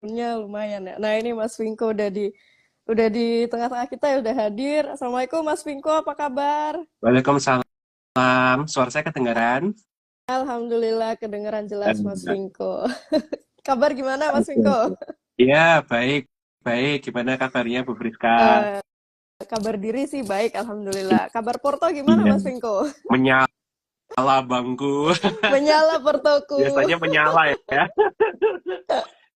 Punya lumayan ya. Nah ini Mas Vinko udah di tengah-tengah kita ya, udah hadir. Assalamualaikum Mas Vinko, apa kabar? Waalaikumsalam. Suara saya kedengaran? Alhamdulillah kedengeran jelas Mas Eh, Vinko. Kabar gimana Mas Oke, Vinko? oke. Iya, baik. Baik. Gimana kabarnya Bu Friska? Eh, kabar diri sih baik, Alhamdulillah. Kabar Porto gimana Iya. Mas Vinko? Menyala bangku. Menyala Portoku. Biasanya menyala ya.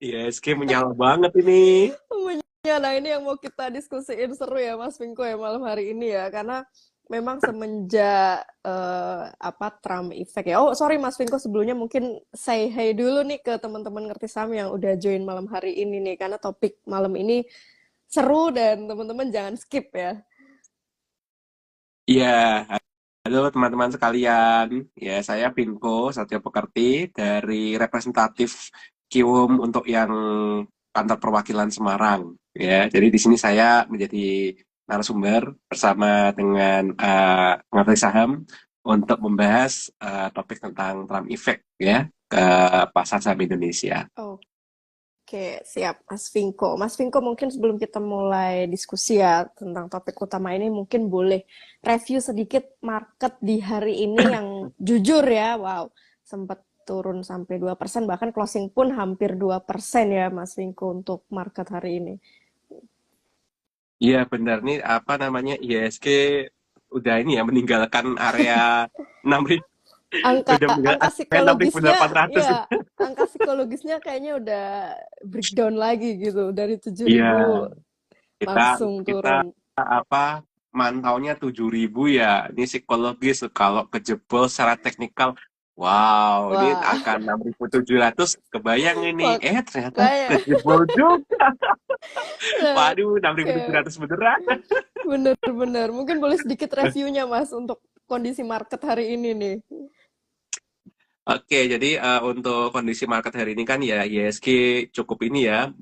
ISG menyala banget ini. Nah ini yang mau kita diskusiin seru ya Mas Vinko ya malam hari ini ya. Karena memang semenjak Trump effect ya. Oh sorry Mas Vinko, sebelumnya mungkin say hey dulu nih ke teman-teman ngerti saham yang udah join malam hari ini nih. Karena topik malam ini seru dan teman-teman jangan skip ya. Iya. Halo teman-teman sekalian. Ya, saya Pinko Satya Pekerti dari representatif Kiwum untuk yang kantor perwakilan Semarang. Ya, jadi di sini saya menjadi narasumber bersama dengan pengamat saham untuk membahas topik tentang Trump Effect ya ke pasar saham Indonesia. Oke, siap Mas Vinko. Mas Vinko, mungkin sebelum kita mulai diskusi ya tentang topik utama ini, mungkin boleh review sedikit market di hari ini yang jujur ya, wow, sempat turun sampai 2%, bahkan closing pun hampir 2% ya Mas Vinko untuk market hari ini. Iya benar nih apa namanya ISG udah ini ya meninggalkan area 6.000, Angka udah angka meninggalkan area psikologisnya 6.800. ya, angka psikologisnya kayaknya udah breakdown lagi gitu, dari 7.000 Iya, kita langsung kita turun. apa mantaunya 7.000 ya. Ini psikologis kalau kejebol secara teknikal. Wow, ini Wah, angka 6.700 kebayang ini. Ternyata makanya. kejebol juga. Nah, Waduh, oke, 6.700 beneran. bener-bener. Mungkin boleh sedikit reviewnya, Mas, untuk kondisi market hari ini nih. Oke, jadi untuk kondisi market hari ini kan ya ISG cukup ini ya,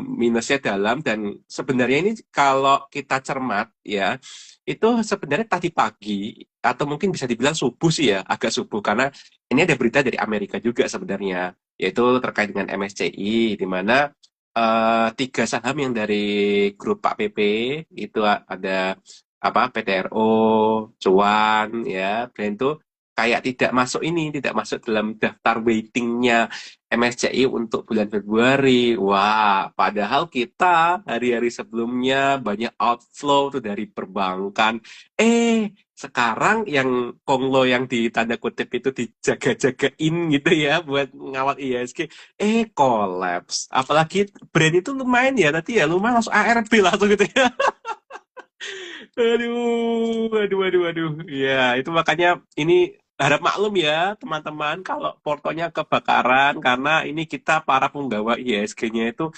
minusnya dalam dan sebenarnya ini kalau kita cermat ya, itu sebenarnya tadi pagi atau mungkin bisa dibilang subuh sih ya, agak subuh karena ini ada berita dari Amerika juga sebenarnya, yaitu terkait dengan MSCI di mana tiga saham yang dari grup Pak PP itu ada apa PTRO, Cuan ya, dan itu kayak tidak masuk dalam daftar waitingnya MSCI untuk bulan Februari. Wah, padahal kita hari-hari sebelumnya banyak outflow tuh dari perbankan. Sekarang yang Konglo yang di tanda kutip itu dijaga-jagain gitu ya buat ngawal ISG. Collapse. Apalagi brand itu lumayan ya, tadi ya lumayan langsung ARB langsung gitu ya. Aduh, aduh, aduh, aduh. Ya, itu makanya ini harap maklum ya, teman-teman, kalau portonya kebakaran karena ini kita para penggawa ISG-nya itu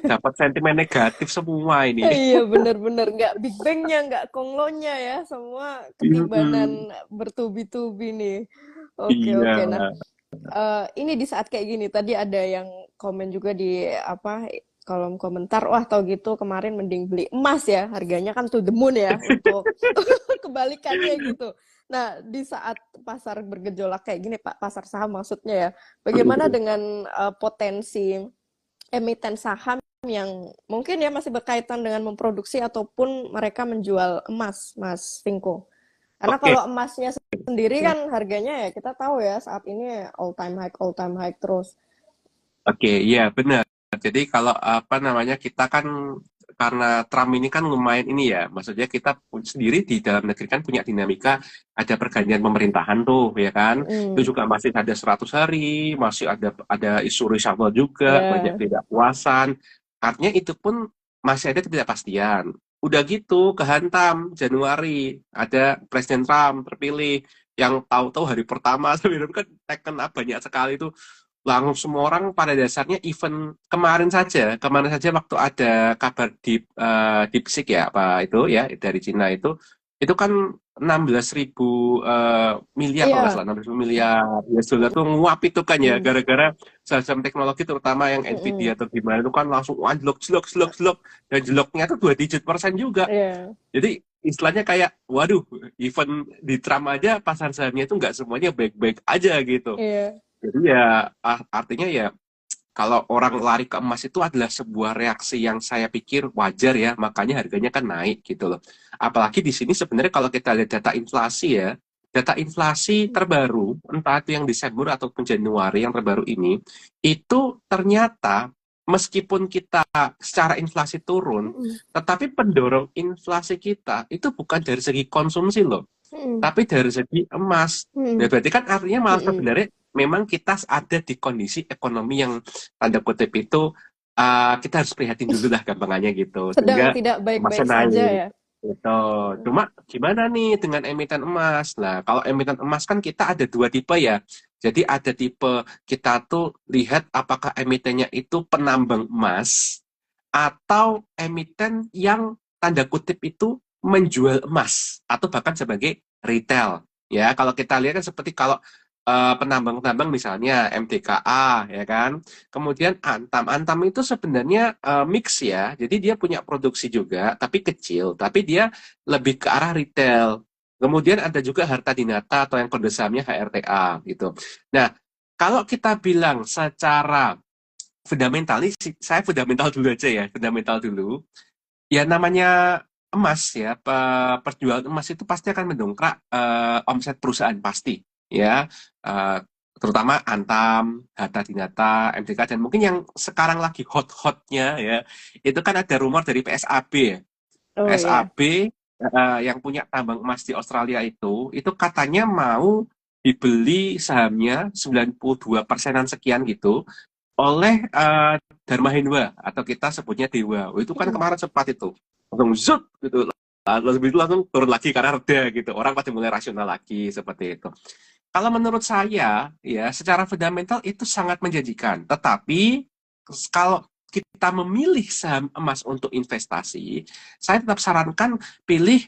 dapat sentimen negatif semua ini. Iya, bener-bener. Nggak Big Bang-nya, nggak Konglonya ya. Semua ketibanan Mm-mm. bertubi-tubi nih. Oke, Iya. oke. Nah, ini di saat kayak gini, tadi ada yang komen juga di kolom komentar, wah tau gitu kemarin mending beli emas ya, harganya kan to the moon ya, untuk kebalikannya gitu. Nah, di saat pasar bergejolak kayak gini, Pak, pasar saham maksudnya ya, bagaimana dengan potensi emiten saham yang mungkin ya masih berkaitan dengan memproduksi ataupun mereka menjual emas, Mas Vinko? Karena Oke. kalau emasnya sendiri kan harganya ya kita tahu ya saat ini all time high terus. Oke, iya benar. Jadi kalau apa namanya kita kan karena Trump ini kan lumayan ini ya, maksudnya kita sendiri di dalam negeri kan punya dinamika ada pergantian pemerintahan tuh ya kan. Itu Mm, juga masih ada 100 hari, masih ada isu reshuffle juga, banyak ya, ketidakpuasan. Artinya itu pun masih ada ketidakpastian. Udah gitu kehantam Januari ada Presiden Trump terpilih yang tahu-tahu hari pertama sebelum kan teken banyak sekali itu langsung semua orang pada dasarnya event kemarin saja waktu ada kabar di DeepSeek ya apa itu ya dari Cina itu kan 16.000 miliar kalau nggak iya, salah 16 miliar US dollar tuh nguap itu kan ya mm, gara-gara saham teknologi terutama yang Nvidia mm, atau gimana itu kan langsung wah jelek jelek jelek jelek dan jeleknya tuh 2 digit % juga. iya, Jadi istilahnya kayak waduh event di Trump aja pasar sahamnya itu nggak semuanya baik-baik aja gitu. iya, Jadi ya artinya ya kalau orang lari ke emas itu adalah sebuah reaksi yang saya pikir wajar ya, makanya harganya kan naik gitu loh. Apalagi di sini sebenarnya kalau kita lihat data inflasi ya, data inflasi terbaru, entah itu yang Desember ataupun Januari yang terbaru ini, itu ternyata meskipun kita secara inflasi turun, Mm-mm. tetapi pendorong inflasi kita itu bukan dari segi konsumsi loh, Mm-mm. tapi dari segi emas. Nah, Mm-mm. berarti kan artinya malah Mm-mm. sebenarnya memang kita ada di kondisi ekonomi yang tanda kutip itu kita harus prihatin dulu lah gampangannya gitu. Sedang Sehingga tidak baik-baik emasnya saja naik. ya. Gitu. Cuma gimana nih dengan emiten emas? Nah, kalau emiten emas kan kita ada dua tipe ya. Jadi ada tipe kita tuh lihat apakah emitennya itu penambang emas atau emiten yang tanda kutip itu menjual emas atau bahkan sebagai retail. Ya, kalau kita lihat kan seperti kalau penambang-penambang misalnya MDKA ya kan. Kemudian Antam. Antam itu sebenarnya mix ya. Jadi dia punya produksi juga tapi kecil, tapi dia lebih ke arah retail. Kemudian ada juga Harta Dinata atau yang kode sahamnya HRTA gitu. Nah, kalau kita bilang secara fundamental, ini saya fundamental dulu aja ya, fundamental dulu. Ya namanya emas ya, perjualan emas itu pasti akan mendongkrak omset perusahaan pasti ya. Eh, Terutama Antam, Harta Dinata, MDK dan mungkin yang sekarang lagi hot-hotnya ya, itu kan ada rumor dari PSAB ya. Oh ya. PSAB yang punya tambang emas di Australia itu katanya mau dibeli sahamnya 92 persenan sekian gitu oleh Dharma Hendwa atau kita sebutnya Dewa. Oh, itu kan Mm-mm. kemarin sempat itu langsung zut gitu. Lalu itu langsung turun lagi karena reda gitu. Orang pasti mulai rasional lagi seperti itu. Kalau menurut saya ya secara fundamental itu sangat menjanjikan. Tetapi kalau kita memilih saham emas untuk investasi, saya tetap sarankan pilih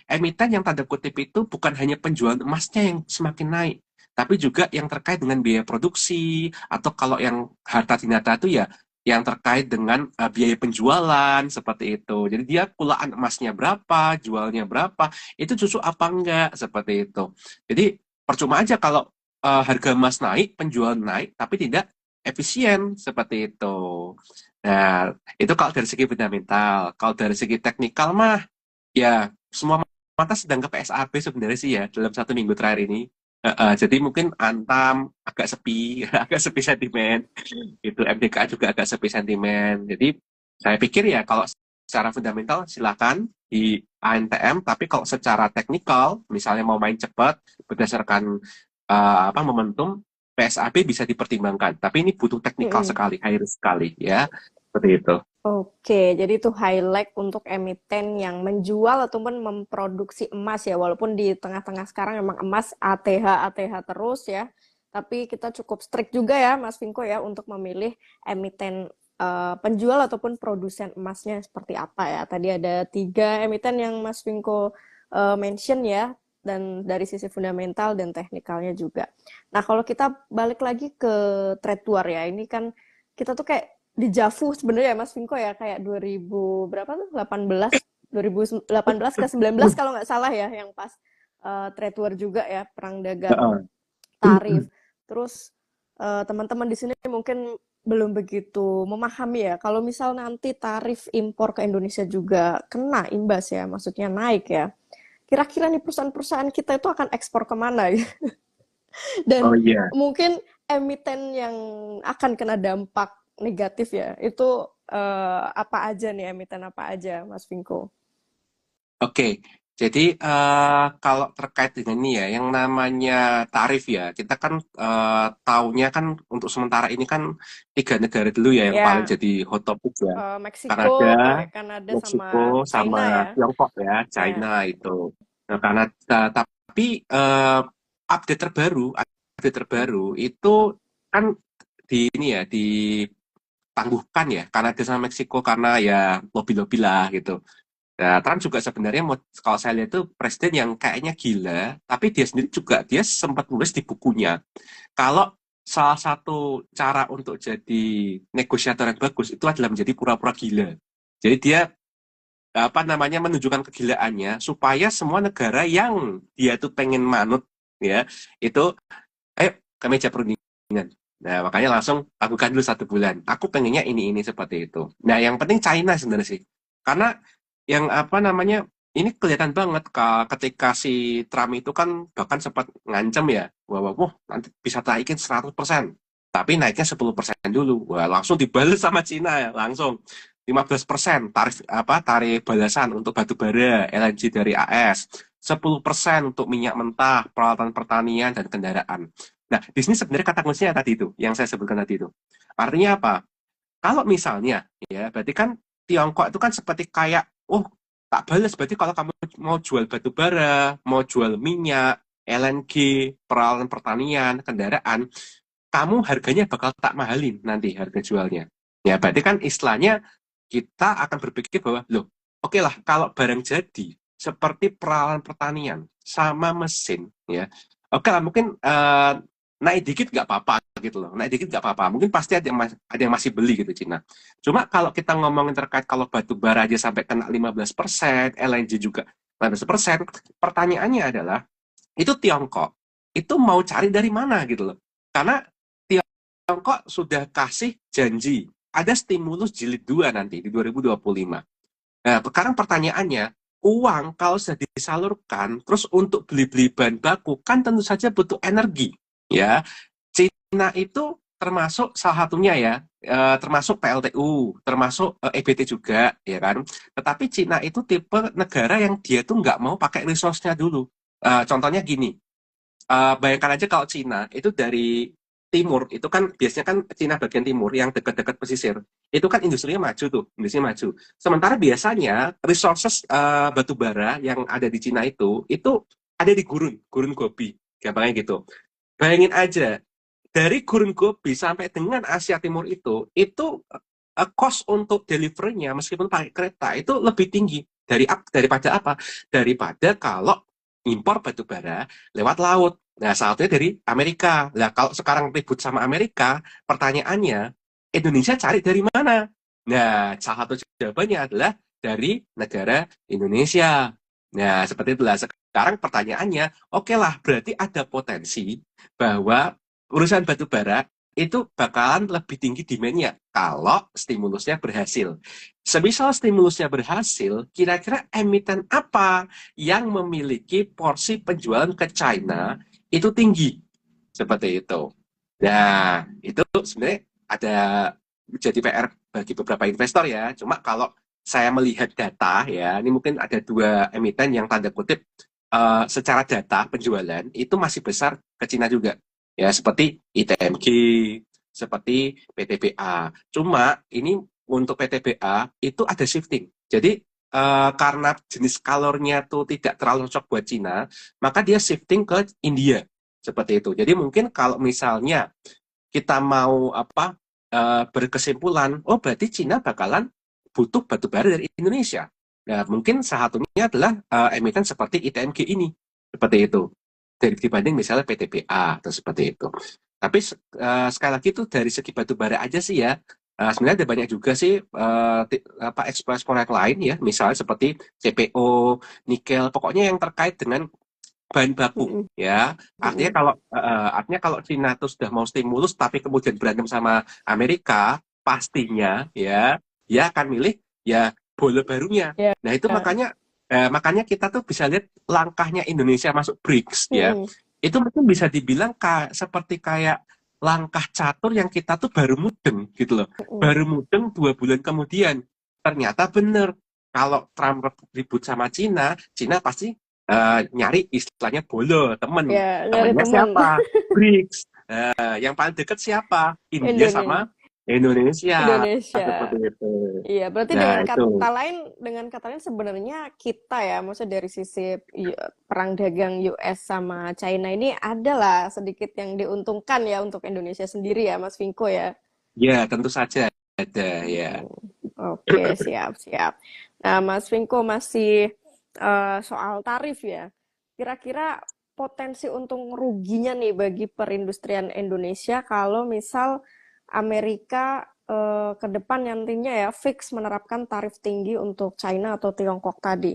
emiten yang tanda kutip itu bukan hanya penjualan emasnya yang semakin naik, tapi juga yang terkait dengan biaya produksi, atau kalau yang harta dinata itu ya yang terkait dengan biaya penjualan, seperti itu. Jadi dia kulaan emasnya berapa, jualnya berapa, itu justru apa enggak, seperti itu. Jadi percuma aja kalau harga emas naik, penjualan naik, tapi tidak efisien, seperti itu. Nah, itu kalau dari segi fundamental. Kalau dari segi teknikal mah, ya semua mata sedang ke PSAB sebenarnya sih ya dalam 1 minggu terakhir ini. Jadi mungkin Antam agak sepi, agak sepi sentimen. Itu MDK juga agak sepi sentimen. Jadi saya pikir ya kalau secara fundamental silakan di ANTM, tapi kalau secara teknikal, misalnya mau main cepat berdasarkan apa momentum, PSAB bisa dipertimbangkan. Tapi ini butuh teknikal Mm-mm. sekali, high risk sekali ya. Seperti itu. Oke, jadi itu highlight untuk emiten yang menjual ataupun memproduksi emas ya, walaupun di tengah-tengah sekarang memang emas ATH terus ya, tapi kita cukup strict juga ya, Mas Vinko ya, untuk memilih emiten penjual ataupun produsen emasnya seperti apa ya. Tadi ada 3 emiten yang Mas Vinko mention ya, dan dari sisi fundamental dan teknikalnya juga. Nah, kalau kita balik lagi ke trade war ya, ini kan kita tuh kayak dejavu sebenarnya ya Mas Vinko ya, kayak 2000 berapa tuh 18 2018 ke 19 kalau nggak salah ya, yang pas trade war juga ya, perang dagang tarif. Terus teman-teman di sini mungkin belum begitu memahami ya, kalau misal nanti tarif impor ke Indonesia juga kena imbas ya, maksudnya naik ya. Kira-kira nih perusahaan-perusahaan kita itu akan ekspor kemana ya? Oh Dan iya. mungkin emiten yang akan kena dampak negatif ya, itu apa aja nih, emiten apa aja, Mas Vinko? Oke, jadi kalau terkait dengan ini ya, yang namanya tarif ya, kita kan taunya kan untuk sementara ini kan 3 negara dulu ya yang paling Ya, jadi hot topic ya. Meksiko, Kanada, Kanada Meksiko, sama sama China ya. Tiongkok ya, China Ya. itu. Nah, Kanada, tapi update terbaru, itu kan di ini ya, ditangguhkan ya, Kanada sama Meksiko karena ya lobby-lobby lah gitu. Nah, Trump juga sebenarnya kalau saya lihat itu presiden yang kayaknya gila, tapi dia sendiri juga dia sempat nulis di bukunya. Kalau salah satu cara untuk jadi negosiator yang bagus itu adalah menjadi pura-pura gila. Jadi dia apa namanya menunjukkan kegilaannya supaya semua negara yang dia tuh pengen manut ya itu ayo ke meja perundingan. Nah, makanya langsung lakukan dulu 1 bulan. Aku pengennya ini seperti itu. Nah, yang penting China sebenarnya sih. Karena yang apa namanya, ini kelihatan banget ketika si Trump itu kan bahkan sempat ngancem ya, bahwa wah nanti bisa naikin 100%. Tapi naiknya 10% dulu. Wah, langsung dibalas sama Cina ya, langsung 15% tarif apa tarif balasan untuk batu bara, LNG dari AS, 10% untuk minyak mentah, peralatan pertanian dan kendaraan. Nah, di sini sebenarnya kata kuncinya tadi itu, yang saya sebutkan tadi itu. Artinya apa? Kalau misalnya, ya, berarti kan Tiongkok itu kan seperti kayak, oh, tak balas, berarti kalau kamu mau jual batu bara, mau jual minyak, LNG, peralatan pertanian, kendaraan, kamu harganya bakal tak mahalin nanti harga jualnya. Ya, berarti kan istilahnya kita akan berpikir bahwa, loh, oke lah, kalau barang jadi, seperti peralatan pertanian, sama mesin, ya, oke lah, mungkin naik dikit nggak apa-apa gitu loh, naik dikit nggak apa-apa, mungkin pasti ada yang masih beli gitu Cina. Cuma kalau kita ngomongin terkait kalau batu bara aja sampai kena 15%, LNG juga 15%, pertanyaannya adalah, itu Tiongkok, itu mau cari dari mana gitu loh. Karena Tiongkok sudah kasih janji, ada stimulus jilid 2 nanti di 2025. Nah, sekarang pertanyaannya, uang kalau sudah disalurkan, terus untuk beli-beli bahan baku, kan tentu saja butuh energi. Ya, Cina itu termasuk salah satunya ya, termasuk PLTU, termasuk EBT juga, ya kan. Tetapi Cina itu tipe negara yang dia tuh nggak mau pakai resource-nya dulu. Contohnya gini, bayangkan aja kalau Cina itu dari timur, itu kan biasanya kan Cina bagian timur yang dekat-dekat pesisir, itu kan industrinya maju tuh, industrinya maju. Sementara biasanya resources batu bara yang ada di Cina itu ada di gurun Gobi, gampangnya gitu. Bayangin aja, dari gurun Gobi sampai dengan Asia Timur itu cost untuk deliverynya meskipun pakai kereta itu lebih tinggi daripada apa? Daripada kalau impor batu bara lewat laut. Nah, salah satunya dari Amerika. Nah, kalau sekarang ribut sama Amerika, pertanyaannya, Indonesia cari dari mana? Nah, salah satu jawabannya adalah dari negara Indonesia. Nah, seperti itulah. Sekarang pertanyaannya, oke lah, berarti ada potensi bahwa urusan batu bara itu bakalan lebih tinggi demand-nya kalau stimulusnya berhasil. Semisal stimulusnya berhasil, kira-kira emiten apa yang memiliki porsi penjualan ke China itu tinggi? Seperti itu. Nah, itu sebenarnya ada jadi PR bagi beberapa investor ya. Cuma kalau saya melihat data ya, ini mungkin ada 2 emiten yang tanda kutip secara data penjualan itu masih besar ke Cina juga. Ya, seperti ITMG, seperti PTBA. Cuma ini untuk PTBA itu ada shifting. Jadi karena jenis kalornya tuh tidak terlalu cocok buat Cina, maka dia shifting ke India seperti itu. Jadi mungkin kalau misalnya kita mau apa berkesimpulan, oh berarti Cina bakalan butuh batu bara dari Indonesia. Nah, mungkin salah satunya adalah emiten seperti ITMG ini, seperti itu. Dari dibanding misalnya PTBA atau seperti itu. Tapi sekali lagi itu dari segi batu bara aja sih ya. Sebenarnya ada banyak juga sih apa ekspor yang lain ya, misalnya seperti CPO, nikel, pokoknya yang terkait dengan bahan baku Mm-mm. ya. Artinya Mm-mm. kalau Cina itu sudah mau stimulus tapi kemudian berantem sama Amerika, pastinya ya dia akan milih ya bola barunya. Ya. Nah, itu makanya kita tuh bisa lihat langkahnya Indonesia masuk BRICS ya. Mm-mm. Itu mungkin bisa dibilang seperti kayak langkah catur yang kita tuh baru mudeng gitu loh. Mm-mm. Baru mudeng 2 bulan kemudian. Ternyata bener kalau Trump ribut sama Cina, Cina pasti nyari istilahnya bolo, temen. Ya, nyari Temennya temen. siapa? BRICS. Yang paling dekat siapa? India Indonesia. sama Indonesia. Indonesia. Seperti itu. Iya, berarti Nah, itu. dengan kata lain sebenarnya kita ya, maksudnya dari sisi perang dagang US sama China ini adalah sedikit yang diuntungkan ya untuk Indonesia sendiri ya, Mas Vinko ya. Ya, tentu saja ada ya. Hmm, oke, siap, siap. Nah, Mas Vinko masih soal tarif ya. Kira-kira potensi untung ruginya nih bagi perindustrian Indonesia kalau misal Amerika ke depan nantinya ya fix menerapkan tarif tinggi untuk China atau Tiongkok tadi.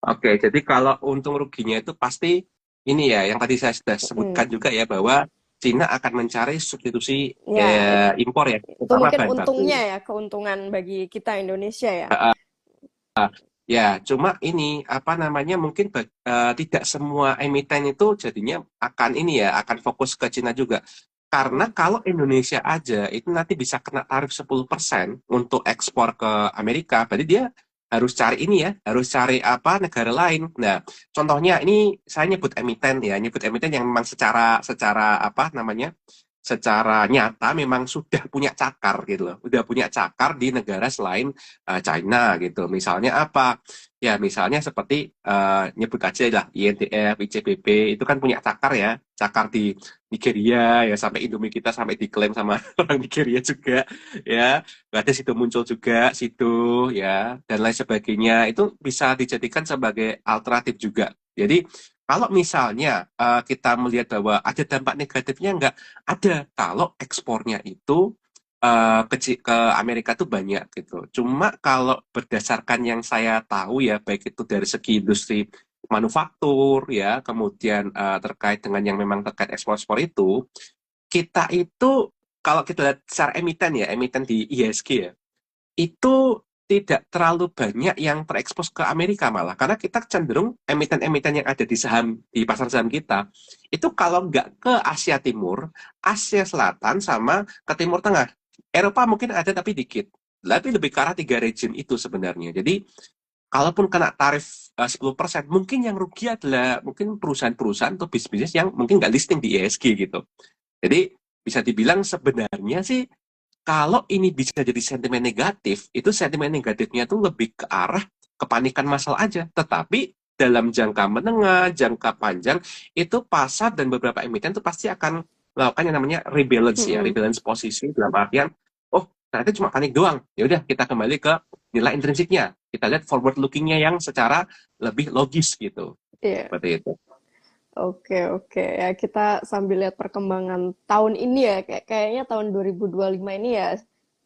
Oke, jadi kalau untung ruginya itu pasti ini ya, yang tadi saya sudah Mm, sebutkan juga ya, bahwa Cina akan mencari substitusi Ya, impor ya, itu terutama mungkin bahan baku. untungnya ya, keuntungan bagi kita Indonesia ya. Ya, cuma ini apa namanya mungkin tidak semua emiten itu jadinya akan ini ya, akan fokus ke Cina juga. Karena Mm. kalau Indonesia aja itu nanti bisa kena tarif 10% untuk ekspor ke Amerika, berarti dia harus cari ini ya, harus cari apa negara lain. Nah, contohnya ini saya nyebut emiten ya, nyebut emiten yang memang secara secara apa namanya? Secara nyata memang sudah punya cakar gitu loh, udah punya cakar di negara selain China gitu. Misalnya apa? Ya misalnya seperti nyebut aja lah INTF, ICBP itu kan punya cakar ya, cakar di Nigeria ya sampai Indomie kita sampai diklaim sama orang Nigeria juga ya. Ada situ muncul juga situ ya dan lain sebagainya itu bisa dijadikan sebagai alternatif juga. Jadi kalau misalnya kita melihat bahwa ada dampak negatifnya enggak ada kalau ekspornya itu ke Amerika tuh banyak gitu. Cuma kalau berdasarkan yang saya tahu ya, baik itu dari segi industri manufaktur ya, kemudian terkait dengan yang memang terkait ekspor-ekspor itu, kita itu kalau kita lihat secara emiten ya, emiten di IHSG ya, itu tidak terlalu banyak yang terekspos ke Amerika malah karena kita cenderung emiten-emiten yang ada di saham di pasar saham kita itu kalau nggak ke Asia Timur, Asia Selatan sama ke Timur Tengah. Eropa mungkin ada tapi dikit. Tapi lebih ke arah tiga region itu sebenarnya. Jadi kalaupun kena tarif 10%, mungkin yang rugi adalah mungkin perusahaan-perusahaan atau bisnis yang mungkin nggak listing di ESG gitu. Jadi bisa dibilang sebenarnya sih kalau ini bisa jadi sentimen negatif, itu sentimen negatifnya tuh lebih ke arah kepanikan massal aja. Tetapi dalam jangka menengah, jangka panjang, itu pasar dan beberapa emiten itu pasti akan melakukan yang namanya rebalance ya, Mm-mm. rebalance posisi dalam artian, oh ternyata cuma panik doang. Ya udah kita kembali ke nilai intrinsiknya. Kita lihat forward lookingnya yang secara lebih logis gitu. Iya. Seperti itu. Oke, oke. Ya, kita sambil lihat perkembangan tahun ini ya. Kayaknya tahun 2025 ini ya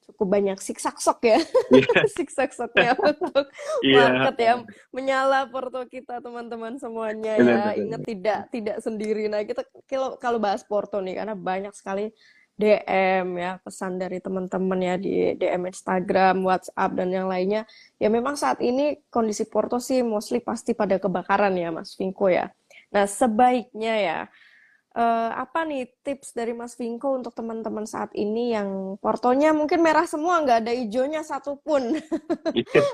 cukup banyak siksak-sok ya. Iya, Siksak-soknya untuk iya, market ya. Menyala porto kita teman-teman semuanya ya. Ingat benar-benar. tidak sendiri. Nah, kita kalau bahas porto nih karena banyak sekali DM ya, pesan dari teman-teman ya di DM Instagram, WhatsApp dan yang lainnya. Ya memang saat ini kondisi porto sih mostly pasti pada kebakaran ya, Mas Vinko ya. Nah, sebaiknya ya, apa nih tips dari Mas Vinko untuk teman-teman saat ini yang portonya mungkin merah semua, nggak ada hijaunya satupun.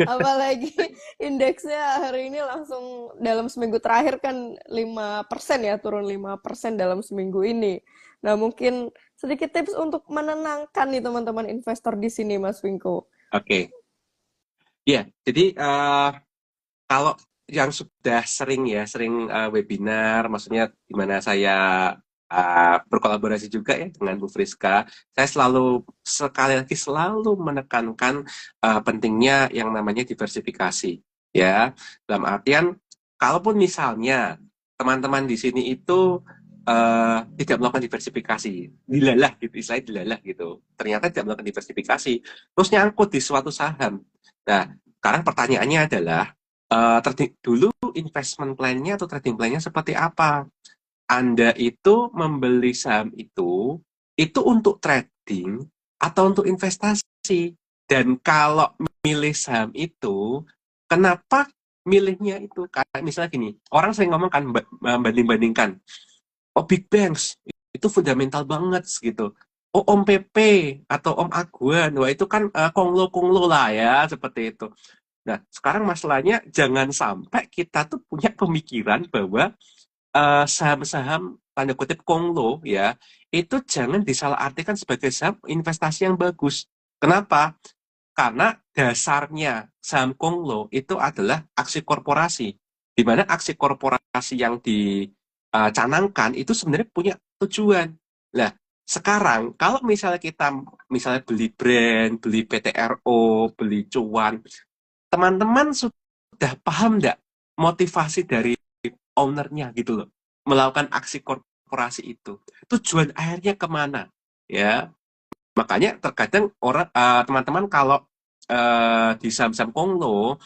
Apalagi indeksnya hari ini langsung dalam seminggu terakhir kan 5% ya, turun 5% dalam seminggu ini. Nah, mungkin sedikit tips untuk menenangkan nih teman-teman investor di sini, Mas Vinko. Oke. Ya, jadi kalau yang sudah sering ya, sering webinar, maksudnya di mana saya berkolaborasi juga ya dengan Bu Friska, saya selalu sekali lagi selalu menekankan pentingnya yang namanya diversifikasi. Ya, dalam artian, kalaupun misalnya teman-teman di sini itu tidak melakukan diversifikasi, dilalah gitu, istilahnya dilalah gitu. Ternyata tidak melakukan diversifikasi, terus nyangkut di suatu saham. Nah, sekarang pertanyaannya adalah dulu investment plan-nya atau trading plan-nya seperti apa? Anda itu membeli saham itu untuk trading atau untuk investasi? Dan kalau milih saham itu, kenapa milihnya itu? Kayak misalnya gini, orang sering ngomong kan banding-bandingkan. Oh, Big Banks, itu fundamental banget gitu. Oh, Om PP atau Om Aguan, wah itu kan konglo-konglo lah ya, seperti itu. Nah, sekarang masalahnya jangan sampai kita tuh punya pemikiran bahwa saham-saham tanda kutip konglo ya, itu jangan disalahartikan sebagai saham investasi yang bagus. Kenapa? Karena dasarnya saham konglo itu adalah aksi korporasi. Di mana aksi korporasi yang dicanangkan itu sebenarnya punya tujuan. Nah, sekarang kalau misalnya kita misalnya beli brand, beli PTRO, beli cuan, teman-teman sudah paham nggak motivasi dari ownernya gitu loh melakukan aksi korporasi itu tujuan akhirnya kemana ya makanya terkadang orang teman-teman kalau di saham-saham konglo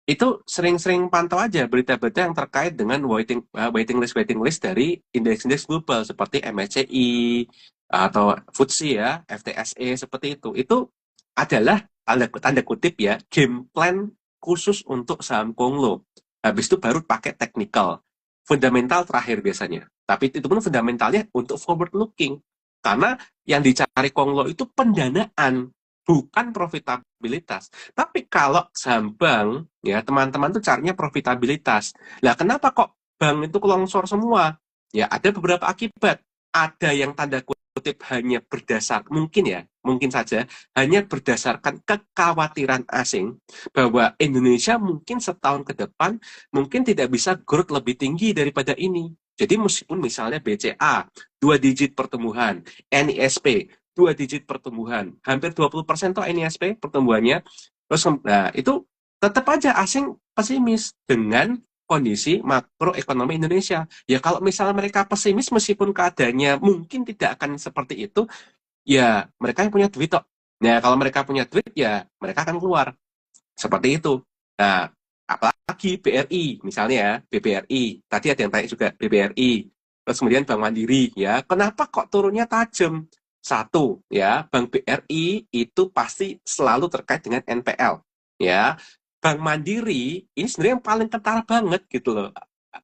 itu sering-sering pantau aja berita-berita yang terkait dengan waiting list dari indeks-indeks global seperti MSCI atau FTSE ya, FTSE seperti itu. Itu adalah tanda kutip ya, game plan khusus untuk saham Konglo. Habis itu baru pakai technical. Fundamental terakhir biasanya. Tapi itu pun fundamentalnya untuk forward looking. Karena yang dicari Konglo itu pendanaan, bukan profitabilitas. Tapi kalau saham bank, ya teman-teman tuh carinya profitabilitas. Lah kenapa kok bank itu longsor semua? Ya ada beberapa akibat. Ada yang tanda kutip hanya mungkin saja, hanya berdasarkan kekhawatiran asing bahwa Indonesia mungkin setahun ke depan mungkin tidak bisa growth lebih tinggi daripada ini. Jadi meskipun misalnya BCA 2 digit pertumbuhan, NISP 2 digit pertumbuhan, hampir 20% tuh NISP pertumbuhannya. Terus nah itu tetap aja asing pesimis dengan kondisi makroekonomi Indonesia. Ya kalau misalnya mereka pesimis meskipun keadaannya mungkin tidak akan seperti itu, ya mereka yang punya duit kok. Nah kalau mereka punya duit ya mereka akan keluar. Seperti itu. Nah, apalagi BRI misalnya ya, BBRI. Tadi ada yang tanya juga BBRI. Terus kemudian Bank Mandiri ya. Kenapa kok turunnya tajam? Satu ya, Bank BRI itu pasti selalu terkait dengan NPL ya. Bank Mandiri ini sebenarnya yang paling kentara banget gitu loh.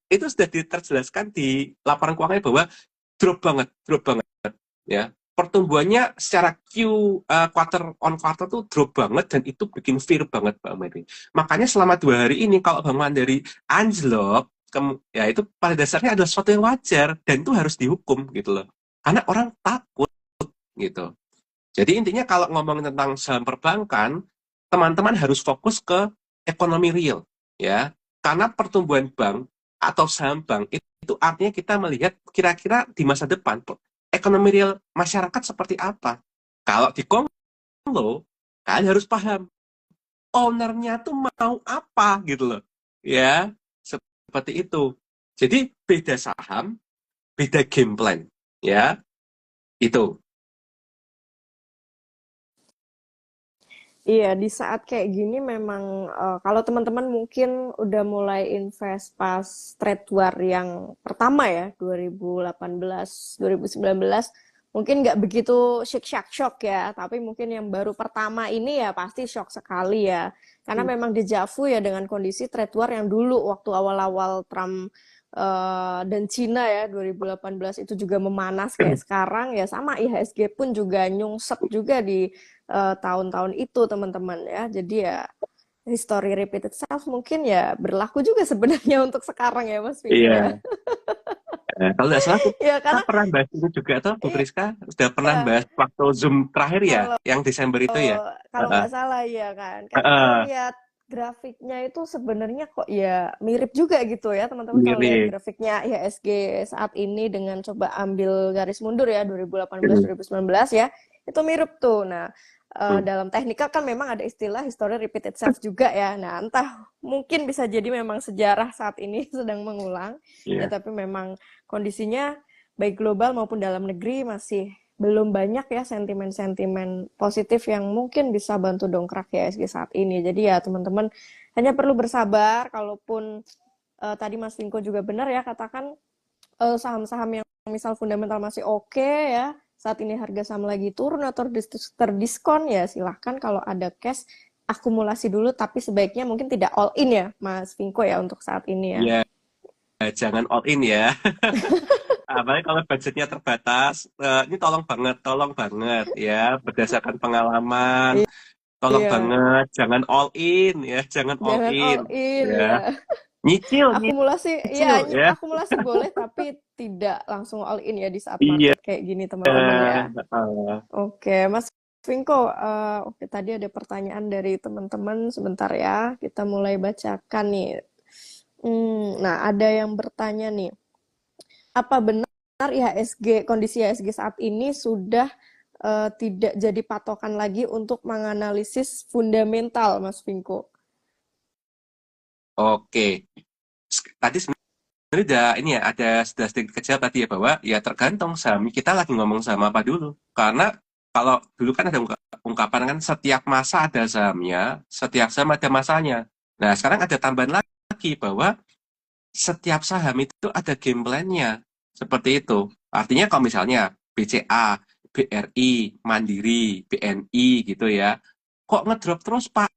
Itu sudah terjelaskan di laporan keuangannya bahwa drop banget ya. Pertumbuhannya secara quarter on quarter tuh drop banget dan itu bikin fear banget Mbak Mary. Makanya selama 2 hari ini kalau Bang Mandiri anjlok, ya itu pada dasarnya adalah sesuatu yang wajar dan itu harus dihukum gitu loh. Karena orang takut gitu. Jadi intinya kalau ngomongin tentang saham perbankan, teman-teman harus fokus ke ekonomi real ya. Karena pertumbuhan bank atau saham bank itu artinya kita melihat kira-kira di masa depan ekonomi real masyarakat seperti apa. Kalau di Kongo, kalian harus paham ownernya tuh mau apa gitu loh. Ya, seperti itu. Jadi beda saham, beda game plan. Ya, itu. Iya, di saat kayak gini memang kalau teman-teman mungkin udah mulai invest pas trade war yang pertama ya, 2018, 2019, mungkin nggak begitu shock ya, tapi mungkin yang baru pertama ini ya pasti shock sekali ya. Karena memang dejavu ya dengan kondisi trade war yang dulu waktu awal-awal Trump dan Cina ya 2018 itu juga memanas kayak sekarang ya, sama IHSG pun juga nyungsep juga di tahun-tahun itu teman-teman ya. Jadi ya history repeat itself mungkin ya berlaku juga sebenarnya untuk sekarang ya Mas Viko ya. Iya. Kalau nggak salah Ya kita karena pernah bahas itu juga tuh Bu Priska sudah pernah ya bahas waktu Zoom terakhir ya, kalau yang Desember itu ya. kalau Heeh. nggak salah ya kan. Karena kalau Heeh. lihat grafiknya itu sebenarnya kok ya mirip juga gitu ya teman-teman, kalau lihat Mirip. grafiknya IHSG saat ini dengan coba ambil garis mundur ya 2018 2019 ya, itu mirip tuh. Nah, dalam teknikal kan memang ada istilah history repeat itself juga ya. Nah, entah mungkin bisa jadi memang sejarah saat ini sedang mengulang ya, Iya. tapi memang kondisinya baik global maupun dalam negeri masih belum banyak ya sentimen-sentimen positif yang mungkin bisa bantu dongkrak IHSG saat ini. Jadi ya teman-teman hanya perlu bersabar. Kalaupun tadi Mas Vinko juga benar ya katakan saham-saham yang misal fundamental masih oke ya, saat ini harga saham lagi turun atau terdiskon ya silahkan kalau ada cash akumulasi dulu, tapi sebaiknya mungkin tidak all in ya Mas Vinko ya untuk saat ini ya. Ya, jangan all in ya. Apalagi kalau budgetnya terbatas, ini tolong banget ya, berdasarkan pengalaman, tolong Iya, banget, jangan all in ya, jangan all jangan all in in ya. ya. Nyicil, Akumulasi, ya nyicil ya. akumulasi boleh tapi tidak langsung all in ya di saat Iya. market kayak gini teman-teman ya. Heeh. Oke, Mas Vinko, oke tadi ada pertanyaan dari teman-teman, sebentar ya, kita mulai bacakan nih. Nah, ada yang bertanya nih, apa benar kondisi IHSG saat ini sudah tidak jadi patokan lagi untuk menganalisis fundamental, Mas Vinko? Oke. Tadi sebenarnya ini ya ada sudah sedikit kecil tadi ya bahwa ya tergantung saham kita lagi ngomong sama apa dulu. Karena kalau dulu kan ada ungkapan kan setiap masa ada sahamnya, setiap saham ada masanya. Nah, sekarang ada tambahan lagi bahwa setiap saham itu ada game plan-nya. Seperti itu. Artinya kalau misalnya BCA, BRI, Mandiri, BNI gitu ya, kok ngedrop terus Pak?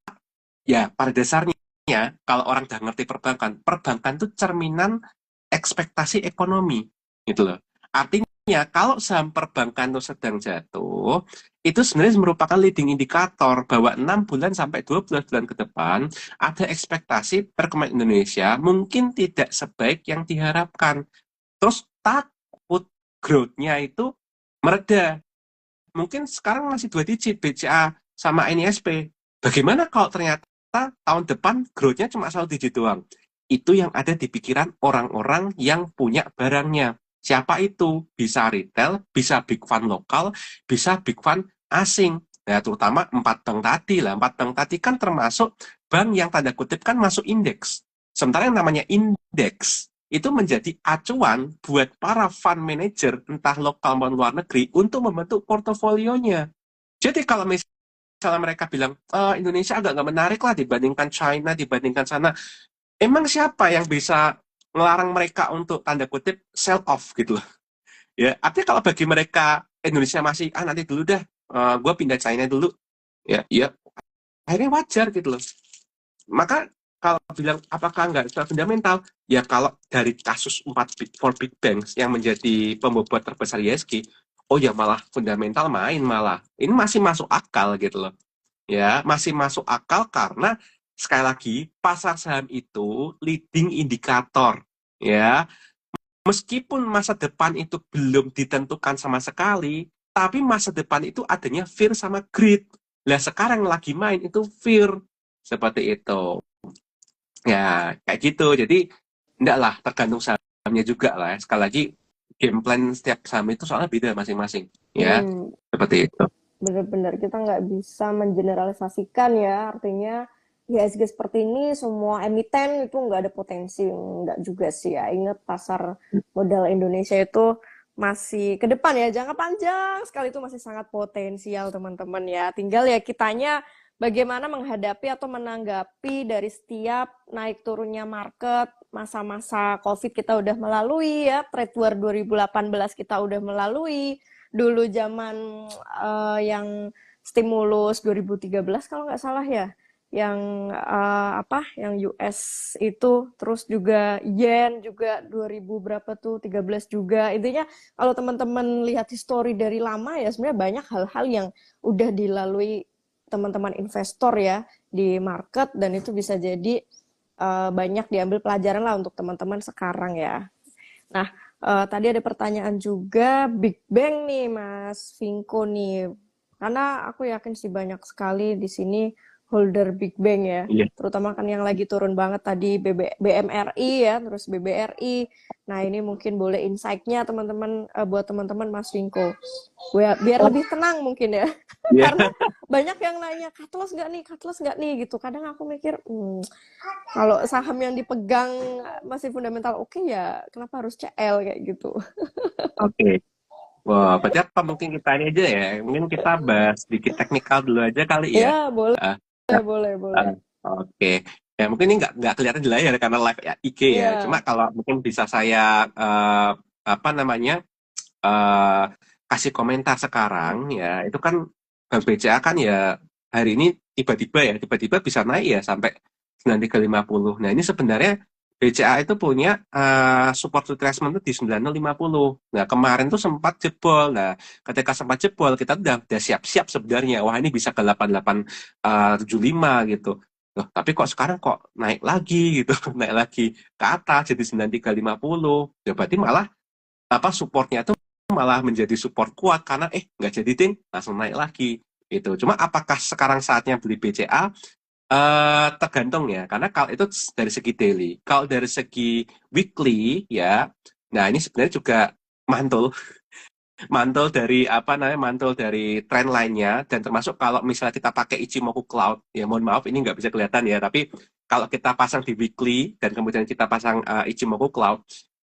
Ya, pada dasarnya kalau orang udah ngerti perbankan, perbankan itu cerminan ekspektasi ekonomi gitu loh. Artinya kalau saham perbankan itu sedang jatuh, itu sebenarnya merupakan leading indikator bahwa 6 bulan sampai 12 bulan ke depan ada ekspektasi perekonomian Indonesia mungkin tidak sebaik yang diharapkan. Terus takut growth-nya itu mereda. Mungkin sekarang masih 2 digit BCA sama NISP. Bagaimana kalau ternyata tahun depan growth-nya cuma 1 digit doang? Itu yang ada di pikiran orang-orang yang punya barangnya. Siapa itu? Bisa retail, bisa big fund lokal, bisa big fund asing. Nah, terutama 4 bank tadi lah. 4 bank tadi kan termasuk bank yang tanda kutip kan masuk indeks. Sementara yang namanya indeks itu menjadi acuan buat para fund manager entah lokal maupun luar negeri untuk membentuk portofolionya. Jadi kalau misalnya mereka bilang Indonesia agak nggak menarik lah dibandingkan China, dibandingkan sana, emang siapa yang bisa ngelarang mereka untuk tanda kutip sell off gitu loh? Ya, artinya kalau bagi mereka Indonesia masih nanti dulu dah, gue pindah China dulu, ya, ya akhirnya wajar gitu loh. Maka kalau bilang apakah nggak secara fundamental, ya kalau dari kasus 4 big banks yang menjadi pembobot terbesar ISG, oh ya malah fundamental main malah. Ini masih masuk akal gitu loh. Ya, masih masuk akal karena sekali lagi pasar saham itu leading indikator. Ya, meskipun masa depan itu belum ditentukan sama sekali, tapi masa depan itu adanya fear sama greed. Lah sekarang lagi main itu fear seperti itu. Ya, kayak gitu. Jadi, enggak lah, tergantung sahamnya juga lah ya. Sekali lagi, game plan setiap saham itu soalnya beda masing-masing. Ya, Hmm, seperti itu. benar-benar kita nggak bisa mengeneralisasikan ya, artinya IHSG seperti ini semua emiten itu nggak ada potensi, nggak juga sih ya. Ingat pasar modal Indonesia itu masih ke depan ya, jangka panjang sekali itu masih sangat potensial teman-teman ya. Tinggal ya kitanya bagaimana menghadapi atau menanggapi dari setiap naik turunnya market, masa-masa COVID kita udah melalui ya, trade war 2018 kita udah melalui, dulu zaman yang stimulus 2013 kalau nggak salah ya, yang apa yang US itu, terus juga yen juga 2000 berapa tuh 13 juga. Intinya kalau teman-teman lihat histori dari lama ya sebenarnya banyak hal-hal yang udah dilalui teman-teman investor ya di market, dan itu bisa jadi banyak diambil pelajaran lah untuk teman-teman sekarang ya. Nah, tadi ada pertanyaan juga Big Bang nih, Mas Vinko nih. Karena aku yakin sih banyak sekali di sini holder Big Bang ya. Iya. Terutama kan yang lagi turun banget tadi BMRI ya, terus BBRI. Nah, ini mungkin boleh insight-nya teman-teman, buat teman-teman Mas Vinko. Biar lebih tenang mungkin ya. Iya. Karena banyak yang nanya, cut loss nggak nih, cut loss nggak nih gitu. Kadang aku mikir, kalau saham yang dipegang masih fundamental oke ya, kenapa harus CL kayak gitu? Oke. Wah, berarti apa mungkin kita ini aja ya. Mungkin kita bahas sedikit teknikal dulu aja kali ya. Ya, boleh, Ah, ya. boleh, boleh. Ah, Oke. Ya mungkin ini nggak kelihatan di layar karena live ya, IG ya. Cuma Ya, kalau mungkin bisa saya apa namanya eh, kasih komentar sekarang ya, itu kan Bank BCA kan ya hari ini tiba-tiba bisa naik ya sampai 9350. Nah, ini sebenarnya BCA itu punya support retracement itu di 9050. Nah, kemarin tuh sempat jebol. Nah, ketika sempat jebol kita udah siap-siap sebenarnya. Wah, ini bisa ke 8875 gitu. Loh, tapi kok sekarang kok naik lagi gitu, naik lagi ke atas jadi 9350. Ya berarti malah apa supportnya itu malah menjadi support kuat karena nggak jadi ding langsung naik lagi itu. Cuma apakah sekarang saatnya beli BCA? Tergantung ya, karena kalau itu dari segi daily, kalau dari segi weekly ya, nah ini sebenarnya juga mantul, mantul dari apa namanya, mantul dari trend lainnya, dan termasuk kalau misalnya kita pakai Ichimoku Cloud, ya mohon maaf ini nggak bisa kelihatan ya, tapi kalau kita pasang di weekly dan kemudian kita pasang Ichimoku Cloud,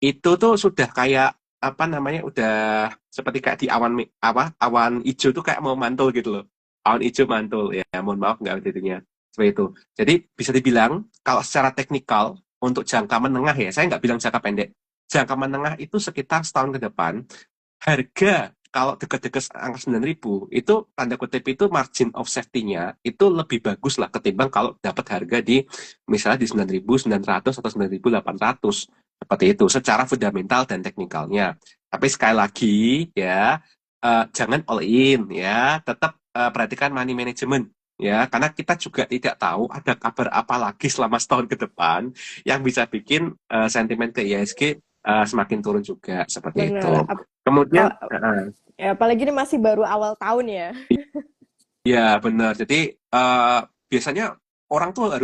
itu tuh sudah kayak apa namanya, udah seperti kayak di awan apa awan hijau tuh kayak mau mantul gitu loh, awan hijau mantul ya, mohon maaf nggak jadinya. Seperti itu. Jadi bisa dibilang kalau secara teknikal untuk jangka menengah ya, saya nggak bilang jangka pendek. Jangka menengah itu sekitar setahun ke depan, harga kalau dekat-dekat angka 9.000 itu tanda kutip itu margin of safety-nya itu lebih bagus lah ketimbang kalau dapat harga di misalnya di 9.900 atau 9.800 seperti itu secara fundamental dan teknikalnya. Tapi sekali lagi ya jangan all in ya, tetap perhatikan money management ya karena kita juga tidak tahu ada kabar apa lagi selama setahun ke depan yang bisa bikin sentimen ke IHSG semakin turun juga seperti Bener. itu. Kemudian, Ya, apalagi ini masih baru awal tahun ya. ya benar. Jadi biasanya orang tuh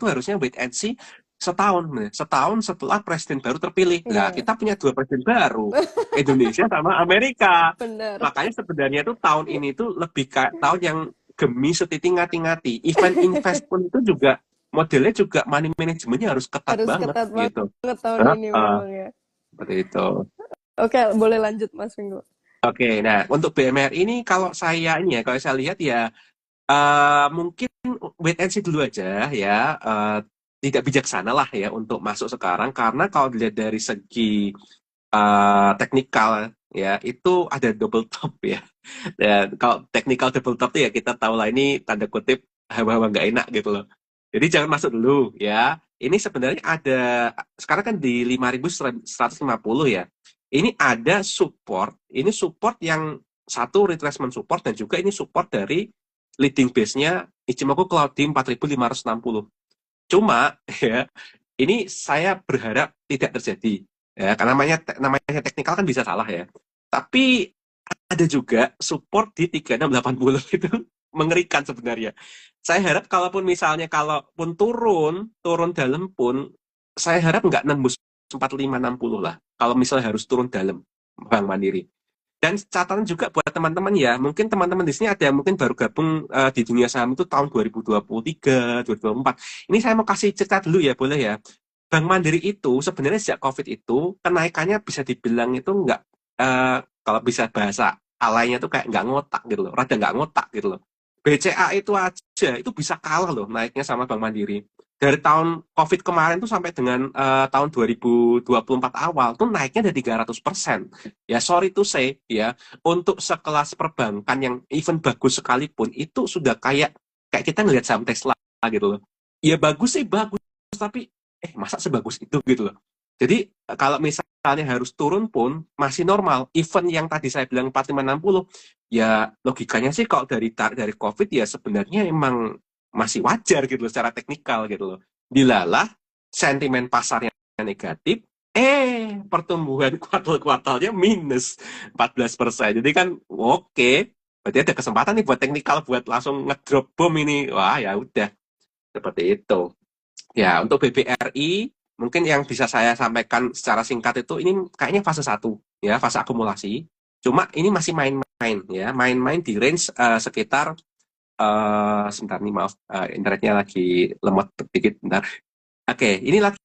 harusnya wait and see setahun, setahun setelah presiden baru terpilih. Nah, Iya, kita punya dua presiden baru, Indonesia sama Amerika. bener. Makanya sebenarnya tuh tahun ini tuh lebih kayak tahun yang gemi setiti ngati-ngati. Event invest pun itu juga modelnya juga money manajemennya harus ketat Harus banget ketat gitu. banget tahun ini Heeh, memang ya. seperti itu. Oke, boleh lanjut Mas Minggu. Oke, nah untuk BMR ini kalau saya ini ya, kalau saya lihat ya mungkin wait and see dulu aja ya. Tidak bijaksana lah ya untuk masuk sekarang karena kalau dilihat dari segi teknikal ya itu ada double top ya. Dan kalau teknikal double top tuh ya kita tahu lah ini tanda kutip hawa-hawa nggak enak gitu loh. Jadi jangan masuk dulu ya. Ini sebenarnya ada sekarang kan di 5.150 ya. Ini ada support. Ini support yang satu retracement support dan juga ini support dari leading base-nya Ichimoku Cloud di 4.560. Cuma ya ini saya berharap tidak terjadi ya karena namanya teknikal kan bisa salah ya. Tapi ada juga support di 3680 itu mengerikan sebenarnya. Saya harap kalaupun misalnya kalaupun turun dalam pun saya harap nggak nembus 4560 lah. Kalau misalnya harus turun dalam Bank Mandiri. Dan catatan juga buat teman-teman ya, mungkin teman-teman di sini ada yang mungkin baru gabung di dunia saham itu tahun 2023, 2024. Ini saya mau kasih cerita dulu ya, boleh ya. Bank Mandiri itu sebenarnya sejak COVID itu kenaikannya bisa dibilang itu nggak kalau bisa bahasa alainya tuh kayak nggak ngotak gitu loh, rada nggak ngotak gitu loh. BCA itu aja itu bisa kalah loh naiknya sama Bank Mandiri. Dari tahun COVID kemarin tuh sampai dengan tahun 2024 awal tuh naiknya dari 300%. Ya sorry to say ya, untuk sekelas perbankan yang even bagus sekalipun itu sudah kayak kayak kita ngelihat saham Tesla gitu loh. Ya bagus sih bagus, tapi masa sebagus itu gitu loh. Jadi kalau misalnya harus turun pun masih normal. Event yang tadi saya bilang 4560 ya logikanya sih kalau dari COVID ya sebenarnya emang masih wajar gitu loh secara teknikal gitu loh. Dilalah sentimen pasarnya negatif, pertumbuhan kuartal-kuartalnya minus 14%. Jadi kan oke, berarti ada kesempatan nih buat teknikal buat langsung ngedrop bom ini. Wah ya udah seperti itu. Ya, untuk BBRI mungkin yang bisa saya sampaikan secara singkat itu ini kayaknya fase satu ya, fase akumulasi. Cuma ini masih main-main ya, main-main di range sekitar sebentar nih maaf internetnya lagi lemot sedikit bentar. Oke, ini lagi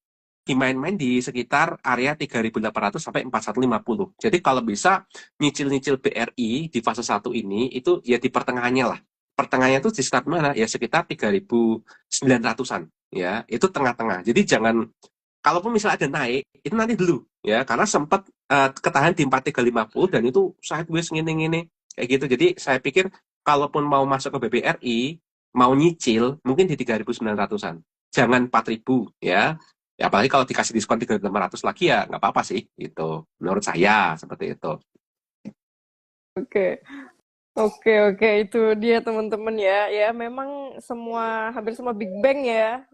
main-main di sekitar area 3.800 sampai 4.150. Jadi kalau bisa nyicil-nyicil BRI di fase satu ini itu ya di pertengahannya lah. Pertengahannya itu di sekitar mana? Ya sekitar 3.900-an ya. Itu tengah-tengah. Jadi jangan kalaupun misalnya ada naik itu nanti dulu ya karena sempat ketahan di 4.350 dan itu sideways ngene-ngene kayak gitu. Jadi saya pikir kalaupun mau masuk ke BBRI mau nyicil mungkin di 3.900-an. Jangan 4.000 ya. Ya apalagi kalau dikasih diskon 3.500 lagi ya nggak apa-apa sih itu. Menurut saya seperti itu. Oke. Oke, oke, itu dia teman-teman ya. Ya, memang hampir semua big bank ya,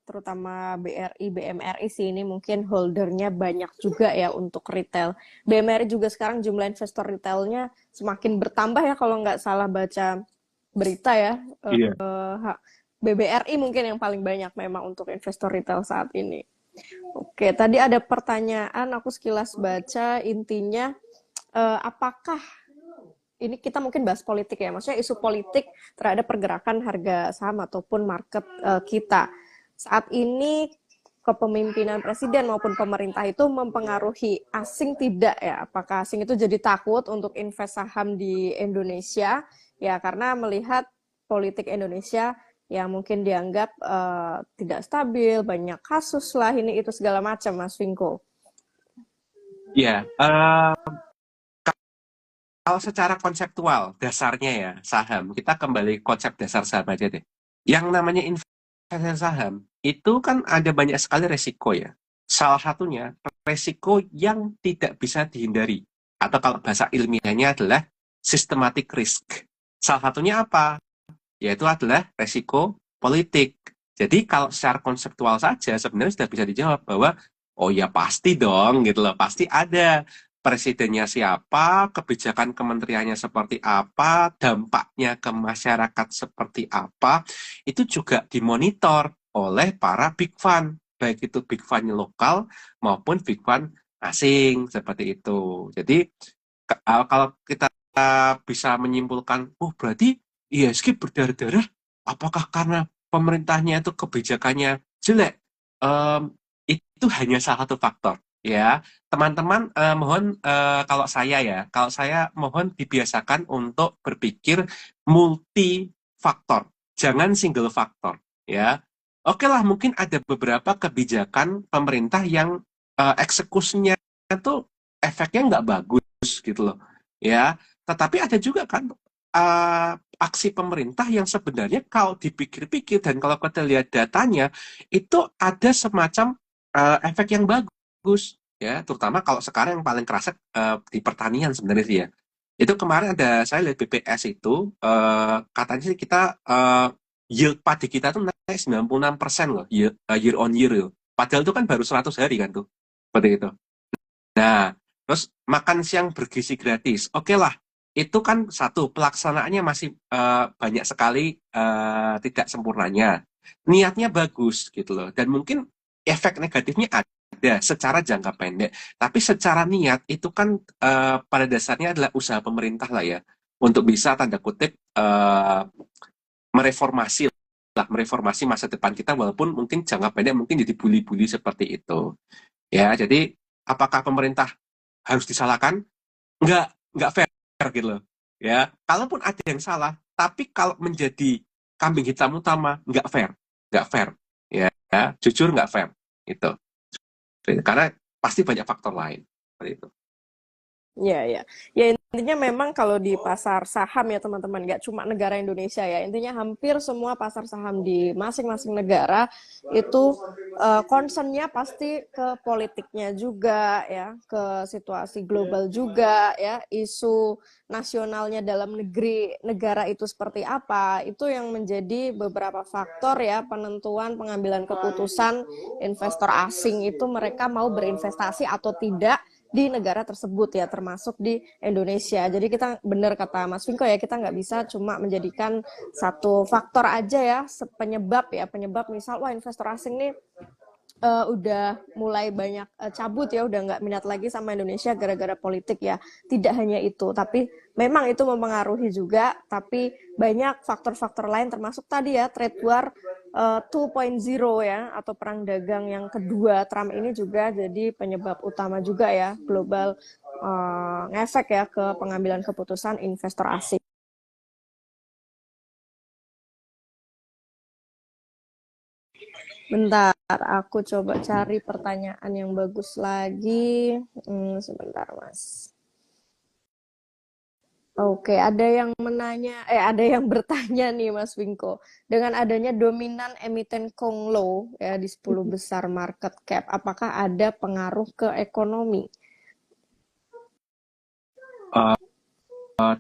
terutama BRI, BMRI sih ini mungkin holdernya banyak juga ya untuk retail. BMRI juga sekarang jumlah investor retailnya semakin bertambah ya kalau nggak salah baca berita ya. Iya. BBRI mungkin yang paling banyak memang untuk investor retail saat ini. Oke, tadi ada pertanyaan, aku sekilas baca intinya, apakah ini kita mungkin bahas politik ya, maksudnya isu politik terhadap pergerakan harga saham ataupun market kita. Saat ini kepemimpinan presiden maupun pemerintah itu mempengaruhi asing tidak ya? Apakah asing itu jadi takut untuk invest saham di Indonesia? Ya, karena melihat politik Indonesia yang mungkin dianggap tidak stabil, banyak kasus lah ini itu segala macam, Mas Vinko. Ya, kalau secara konseptual dasarnya ya saham, kita kembali konsep dasar saham aja deh. Yang namanya investasi saham itu kan ada banyak sekali resiko ya. Salah satunya resiko yang tidak bisa dihindari atau kalau bahasa ilmiahnya adalah systematic risk. Salah satunya apa? Yaitu adalah resiko politik. Jadi kalau secara konseptual saja sebenarnya sudah bisa dijawab bahwa oh ya pasti dong gitu loh, pasti ada presidennya siapa, kebijakan kementeriannya seperti apa, dampaknya ke masyarakat seperti apa, itu juga dimonitor oleh para big fund, baik itu big fund lokal maupun big fund asing seperti itu. Jadi kalau kita bisa menyimpulkan, oh berarti ISG berdarah-darah, apakah karena pemerintahnya itu kebijakannya jelek? Itu hanya salah satu faktor. Ya, teman-teman mohon kalau saya mohon dibiasakan untuk berpikir multi faktor, jangan single faktor. Ya, oke lah mungkin ada beberapa kebijakan pemerintah yang eksekusinya itu efeknya nggak bagus gitu loh. Ya, tetapi ada juga kan aksi pemerintah yang sebenarnya kalau dipikir-pikir dan kalau kita lihat datanya itu ada semacam efek yang bagus ya, terutama kalau sekarang yang paling kerasa di pertanian sebenarnya sih ya. Itu kemarin ada saya lihat BPS itu katanya sih kita yield padi kita tuh naik 96% loh year on year loh. Padahal itu kan baru 100 hari kan tuh. Seperti itu. Nah, terus makan siang bergizi gratis. Oke lah, itu kan satu pelaksanaannya masih banyak sekali tidak sempurnanya. Niatnya bagus gitu loh, dan mungkin efek negatifnya ada secara jangka pendek. Tapi secara niat itu kan pada dasarnya adalah usaha pemerintah lah ya untuk bisa tanda kutip mereformasi mereformasi masa depan kita walaupun mungkin jangka pendek mungkin jadi bully-bully seperti itu. Ya, jadi apakah pemerintah harus disalahkan? Nggak fair gitu loh. Ya, kalaupun ada yang salah, tapi kalau menjadi kambing hitam utama, nggak fair. Nggak fair. Ya, jujur nggak fair. Itu. Karena pasti banyak faktor lain. Seperti itu. Iya, iya. Ya intinya memang kalau di pasar saham ya teman-teman, nggak cuma negara Indonesia ya. Intinya hampir semua pasar saham di masing-masing negara itu concernnya pasti ke politiknya juga ya, ke situasi global juga ya, isu nasionalnya dalam negeri negara itu seperti apa. Itu yang menjadi beberapa faktor ya penentuan pengambilan keputusan investor asing itu mereka mau berinvestasi atau tidak di negara tersebut ya, termasuk di Indonesia. Jadi kita benar kata Mas Vinko ya, kita nggak bisa cuma menjadikan satu faktor aja ya penyebab misal wah investor asing nih udah mulai banyak cabut ya, udah nggak minat lagi sama Indonesia gara-gara politik ya. Tidak hanya itu, tapi memang itu mempengaruhi juga, tapi banyak faktor-faktor lain termasuk tadi ya trade war 2.0 ya, atau perang dagang yang kedua Trump ini juga jadi penyebab utama juga ya, global ngefek ya ke pengambilan keputusan investor asing. Bentar, aku coba cari pertanyaan yang bagus lagi. Sebentar, Mas. Oke, ada yang bertanya nih, Mas Winko. Dengan adanya dominan emiten Konglo ya di 10 besar market cap, apakah ada pengaruh ke ekonomi?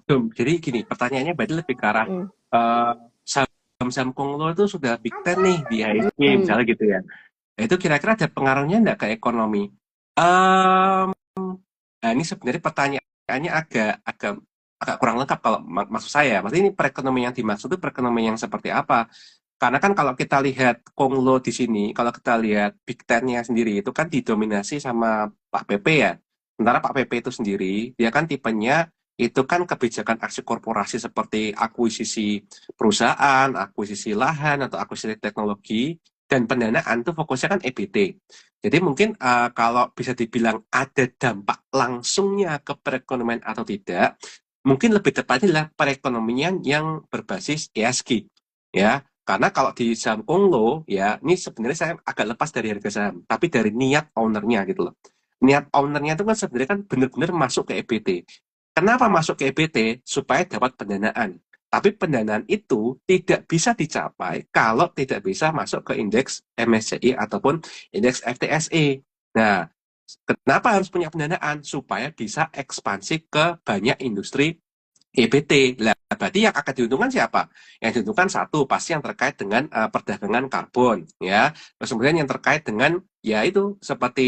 Jadi gini, pertanyaannya berarti lebih ke arah Mm. saham-saham Konglo itu sudah Big Ten nih di IHSG Mm. misalnya gitu ya. Nah, itu kira-kira ada pengaruhnya enggak ke ekonomi? Um, Nah, ini sebenarnya pertanyaannya agak agak agak kurang lengkap kalau maksud saya. Maksudnya ini perekonomian yang dimaksud itu perekonomian yang seperti apa? Karena kan kalau kita lihat Konglo di sini, kalau kita lihat Big Ten-nya sendiri itu kan didominasi sama Pak PP ya. Sementara Pak PP itu sendiri, dia kan tipenya itu kan kebijakan aksi korporasi seperti akuisisi perusahaan, akuisisi lahan, atau akuisisi teknologi, dan pendanaan itu fokusnya kan EBT. Jadi mungkin kalau bisa dibilang ada dampak langsungnya ke perekonomian atau tidak, mungkin lebih tepatnya adalah perekonomian yang berbasis ESG, ya. Karena kalau di saham Konglo, ya, ini sebenarnya saya agak lepas dari harga saham, tapi dari niat ownernya gitu loh. Niat ownernya itu kan sebenarnya kan benar-benar masuk ke EBT. Kenapa masuk ke EBT? Supaya dapat pendanaan. Tapi pendanaan itu tidak bisa dicapai kalau tidak bisa masuk ke indeks MSCI ataupun indeks FTSE. Nah, kenapa harus punya pendanaan? Supaya bisa ekspansi ke banyak industri EBT. Lah, berarti yang akan diuntungkan siapa? Yang diuntungkan satu, pasti yang terkait dengan perdagangan karbon, ya. Terus kemudian yang terkait dengan, ya itu, seperti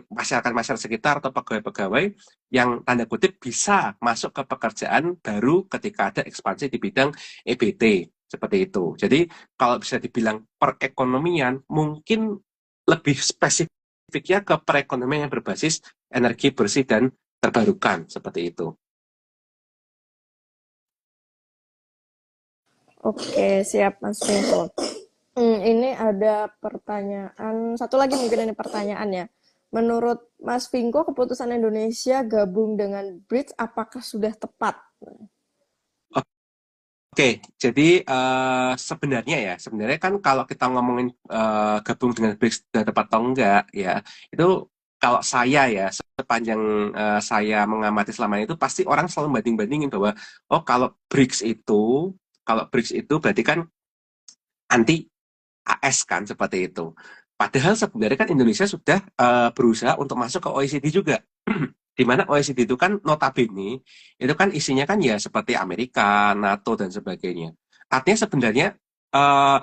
masyarakat-masyarakat sekitar atau pegawai-pegawai yang tanda kutip bisa masuk ke pekerjaan baru ketika ada ekspansi di bidang EBT. Seperti itu. Jadi, kalau bisa dibilang perekonomian, mungkin lebih spesifiknya ke perekonomian yang berbasis energi bersih dan terbarukan. Seperti itu. Oke, siap Mas Vinko. Ini ada pertanyaan, satu lagi mungkin ini pertanyaannya. Menurut Mas Vinko, keputusan Indonesia gabung dengan BRICS apakah sudah tepat? Oke, jadi sebenarnya kan kalau kita ngomongin gabung dengan BRICS sudah tepat atau enggak, ya itu kalau saya ya sepanjang saya mengamati selama itu pasti orang selalu banding-bandingin bahwa oh kalau BRICS itu berarti kan anti AS kan seperti itu. Padahal sebenarnya kan Indonesia sudah berusaha untuk masuk ke OECD juga. Di mana OECD itu kan notabene itu kan isinya kan ya seperti Amerika, NATO dan sebagainya. Artinya sebenarnya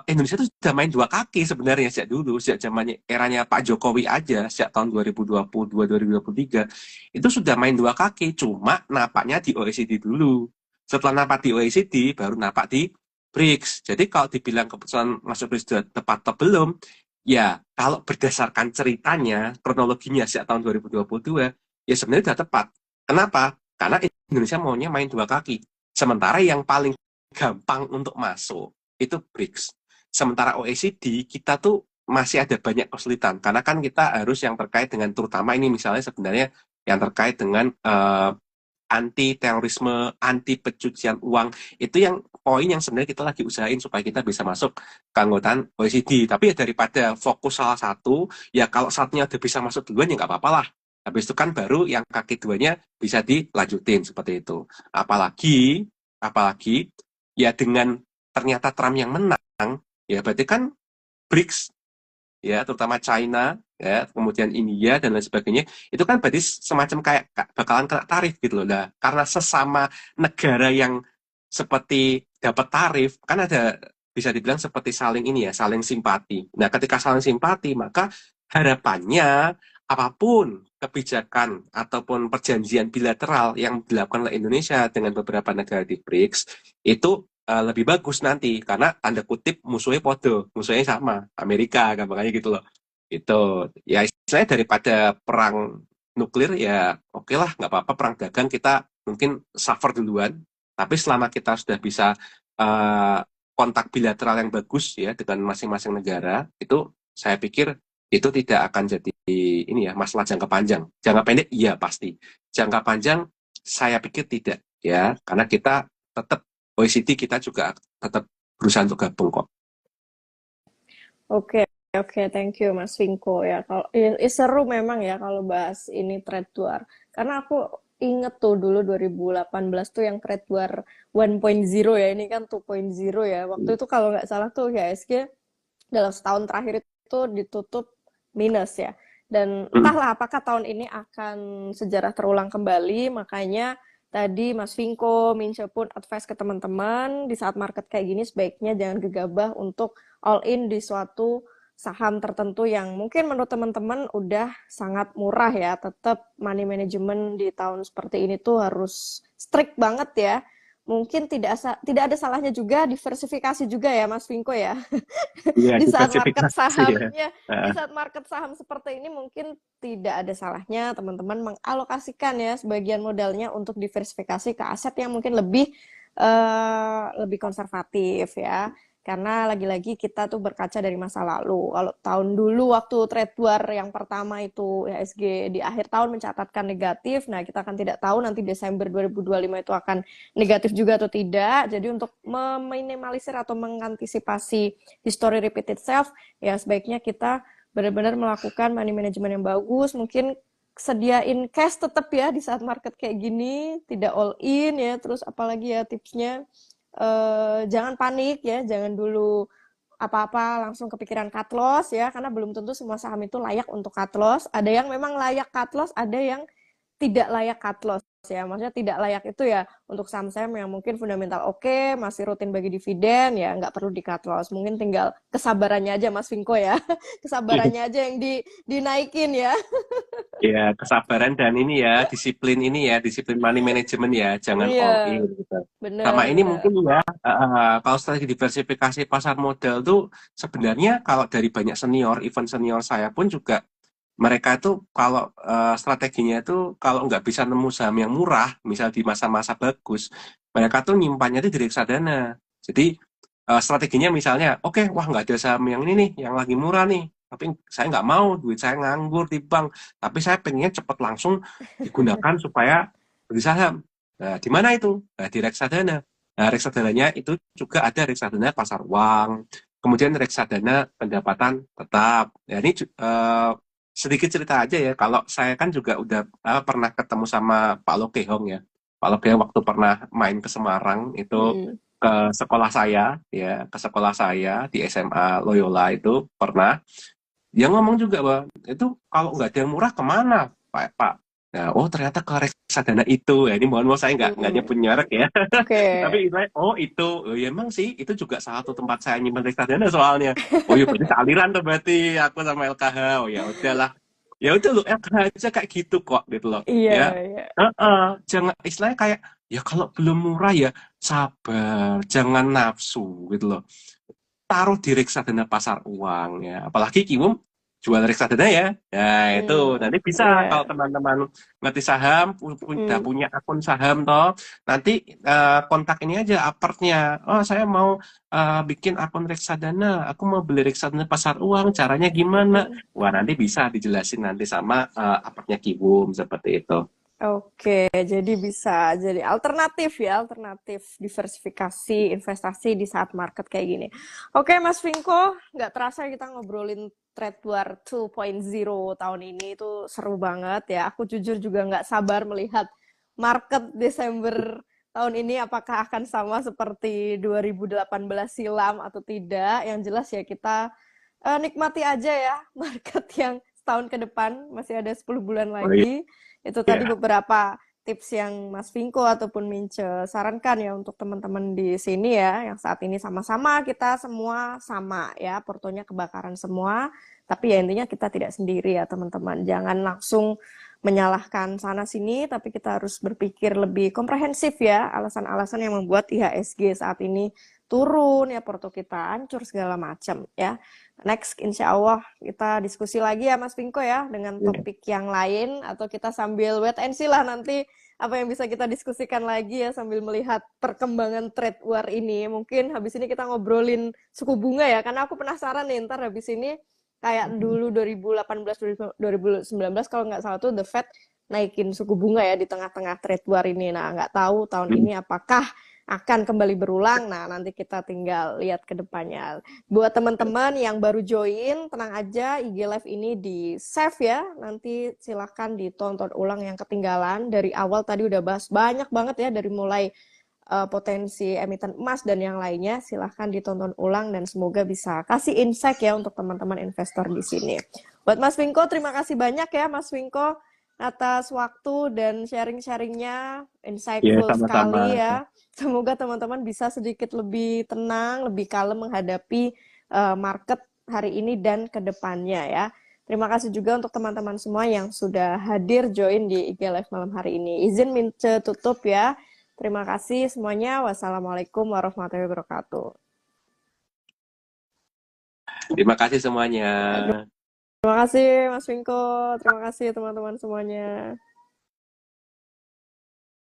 Indonesia itu sudah main dua kaki sebenarnya sejak dulu, sejak zamannya eranya Pak Jokowi aja, sejak tahun 2022 2023 itu sudah main dua kaki, cuma napaknya di OECD dulu. Setelah napak di OECD baru napak di BRICS. Jadi kalau dibilang keputusan masuk BRICS sudah tepat atau belum, ya kalau berdasarkan ceritanya, kronologinya sejak tahun 2022, ya sebenarnya sudah tepat. Kenapa? Karena Indonesia maunya main dua kaki. Sementara yang paling gampang untuk masuk itu BRICS. Sementara OECD kita tuh masih ada banyak kesulitan karena kan kita harus yang terkait dengan terutama ini misalnya sebenarnya yang terkait dengan anti terorisme, anti pencucian uang, itu yang poin yang sebenarnya kita lagi usahain supaya kita bisa masuk ke anggotaan OECD. Tapi ya daripada fokus salah satu, ya kalau satunya udah bisa masuk duluan ya nggak apa-apa lah. Habis itu kan baru yang kaki duanya bisa dilanjutin seperti itu. Apalagi ya dengan ternyata Trump yang menang, ya berarti kan BRICS ya terutama China ya kemudian India dan lain sebagainya itu kan berarti semacam kayak bakalan kena tarif gitu loh. Nah karena sesama negara yang seperti dapat tarif kan ada bisa dibilang seperti saling ini ya saling simpati. Nah ketika saling simpati maka harapannya apapun kebijakan ataupun perjanjian bilateral yang dilakukan oleh Indonesia dengan beberapa negara di BRICS itu lebih bagus nanti karena tanda kutip musuhnya podo, musuhnya sama Amerika kan makanya gitu loh. Itu ya istilahnya daripada perang nuklir ya oke lah nggak apa-apa perang dagang kita mungkin suffer duluan tapi selama kita sudah bisa uh, kontak bilateral yang bagus ya dengan masing-masing negara itu saya pikir itu tidak akan jadi ini ya masalah jangka panjang. Jangka pendek iya pasti. Jangka panjang saya pikir tidak ya karena kita tetap OECD kita juga tetap berusaha untuk gabung kok. Oke, oke, thank you Mas Vinko ya. Kalau seru memang ya kalau bahas ini trade war. Karena aku inget tuh dulu 2018 tuh yang trade war 1.0 ya. Ini kan 2.0 ya. Waktu itu kalau nggak salah tuh IHSG dalam setahun terakhir itu ditutup minus ya. Dan entahlah apakah tahun ini akan sejarah terulang kembali, makanya tadi Mas Vinko, Mince pun advice ke teman-teman, di saat market kayak gini sebaiknya jangan gegabah untuk all in di suatu saham tertentu yang mungkin menurut teman-teman udah sangat murah ya. Tetap money management di tahun seperti ini tuh harus strict banget ya. Mungkin tidak ada salahnya juga diversifikasi juga ya Mas Vinko ya. Iya, Di saat market diversifikasi ya. sahamnya, di saat market saham seperti ini mungkin tidak ada salahnya teman-teman mengalokasikan ya sebagian modalnya untuk diversifikasi ke aset yang mungkin lebih konservatif ya. Karena lagi-lagi kita tuh berkaca dari masa lalu. Kalau tahun dulu waktu trade war yang pertama itu IHSG di akhir tahun mencatatkan negatif, nah kita akan tidak tahu nanti Desember 2025 itu akan negatif juga atau tidak. Jadi untuk meminimalisir atau mengantisipasi history repeat itself, ya sebaiknya kita benar-benar melakukan money management yang bagus, mungkin sediain cash tetap ya di saat market kayak gini, tidak all in ya. Terus apalagi ya tipsnya, jangan panik ya, jangan dulu apa-apa langsung kepikiran cut loss ya, karena belum tentu semua saham itu layak untuk cut loss. Ada yang memang layak cut loss, ada yang tidak layak cut loss ya. Maksudnya tidak layak itu ya untuk saham-saham yang mungkin fundamental oke, masih rutin bagi dividen ya nggak perlu di cut loss. Mungkin tinggal kesabarannya aja Mas Vinko ya. Kesabarannya aja yang dinaikin ya. Ya, kesabaran dan ini ya, disiplin ini ya, disiplin money management ya, jangan all Iya, in gitu. Sama bener ini bener. mungkin ya, kalau strategi diversifikasi pasar modal tuh sebenarnya kalau dari banyak senior, event senior saya pun juga mereka tuh kalau strateginya tuh kalau nggak bisa nemu saham yang murah, misal di masa-masa bagus, mereka tuh nyimpannya tuh di reksadana. Jadi strateginya misalnya, oke, wah nggak ada saham yang ini nih, yang lagi murah nih, tapi saya nggak mau, duit saya nganggur di bank, tapi saya pengennya cepat langsung digunakan supaya beli saham. Nah, di mana itu? Nah, di reksadana. Nah, reksadananya itu juga ada reksadana pasar uang, kemudian reksadana pendapatan tetap. Ya, ini sedikit cerita aja ya. Kalau saya kan juga udah pernah ketemu sama Pak Lokehong ya. Pak Lokehong waktu pernah main ke Semarang itu Mm-mm. ke sekolah saya ya, ke sekolah saya di SMA Loyola itu pernah. Dia ngomong juga bahwa itu kalau nggak ada yang murah kemana Pak? Nah, oh ternyata ke reksadana itu ya. Ini mohon saya nggak Mm-mm. nyebut merek ya. Oke. Tapi istilahnya, oh itu, oh, ya emang sih itu juga salah satu tempat saya nyimpan reksadana soalnya. Oh iya berarti aliran tuh berarti aku sama LKH. Oh ya udahlah. Ya udah lu LKH aja kayak gitu kok gitu loh. Iya, Ya. iya. Jangan istilahnya kayak ya kalau belum murah ya sabar, jangan nafsu gitu loh. Taruh di reksadana pasar uang ya. Apalagi Kiwum jual reksadana ya. Nah, itu nanti bisa Iya. kalau teman-teman ngerti saham, udah Mm. punya akun saham toh, nanti kontak ini aja apartnya. Oh, saya mau bikin akun reksadana, aku mau beli reksadana pasar uang, caranya gimana? Mm-mm. Wah, nanti bisa dijelasin nanti sama apartnya Kiwum seperti itu. Oke, jadi bisa jadi alternatif ya, alternatif diversifikasi investasi di saat market kayak gini. Oke, Mas Vinko, nggak terasa kita ngobrolin Trade War 2.0 tahun ini itu seru banget ya. Aku jujur juga nggak sabar melihat market Desember tahun ini apakah akan sama seperti 2018 silam atau tidak. Yang jelas ya kita nikmati aja ya market yang setahun ke depan, masih ada 10 bulan Oh iya, lagi. Itu tadi beberapa tips yang Mas Vinko ataupun Mince sarankan ya untuk teman-teman di sini ya, yang saat ini sama-sama kita semua sama ya, portonya kebakaran semua. Tapi ya intinya kita tidak sendiri ya teman-teman. Jangan langsung menyalahkan sana sini, tapi kita harus berpikir lebih komprehensif ya, alasan-alasan yang membuat IHSG saat ini turun ya, porto kita hancur segala macam ya. Next, insya Allah kita diskusi lagi ya Mas Pinko ya dengan iya. topik yang lain atau kita sambil wait and see lah nanti apa yang bisa kita diskusikan lagi ya sambil melihat perkembangan trade war ini. Mungkin habis ini kita ngobrolin suku bunga ya karena aku penasaran nih ntar habis ini kayak dulu 2018 2019 kalau nggak salah tuh The Fed naikin suku bunga ya di tengah-tengah trade war ini. Nah, nggak tahu tahun Hmm. ini apakah akan kembali berulang. Nah, nanti kita tinggal lihat ke depannya. Buat teman-teman yang baru join, tenang aja IG Live ini di save ya. Nanti silahkan ditonton ulang yang ketinggalan. Dari awal tadi udah bahas banyak banget ya, dari mulai potensi emiten emas dan yang lainnya. Silahkan ditonton ulang dan semoga bisa kasih insight ya untuk teman-teman investor di sini. Buat Mas Winko, terima kasih banyak ya Mas Winko atas waktu dan sharing-sharingnya. Ya, Insightful sama-sama. sekali ya. Semoga teman-teman bisa sedikit lebih tenang, lebih kalem menghadapi market hari ini dan ke depannya ya. Terima kasih juga untuk teman-teman semua yang sudah hadir join di IG Live malam hari ini. Izin Mince tutup ya. Terima kasih semuanya. Wassalamualaikum warahmatullahi wabarakatuh. Terima kasih semuanya. Ya, terima kasih Mas Winko. Terima kasih teman-teman semuanya.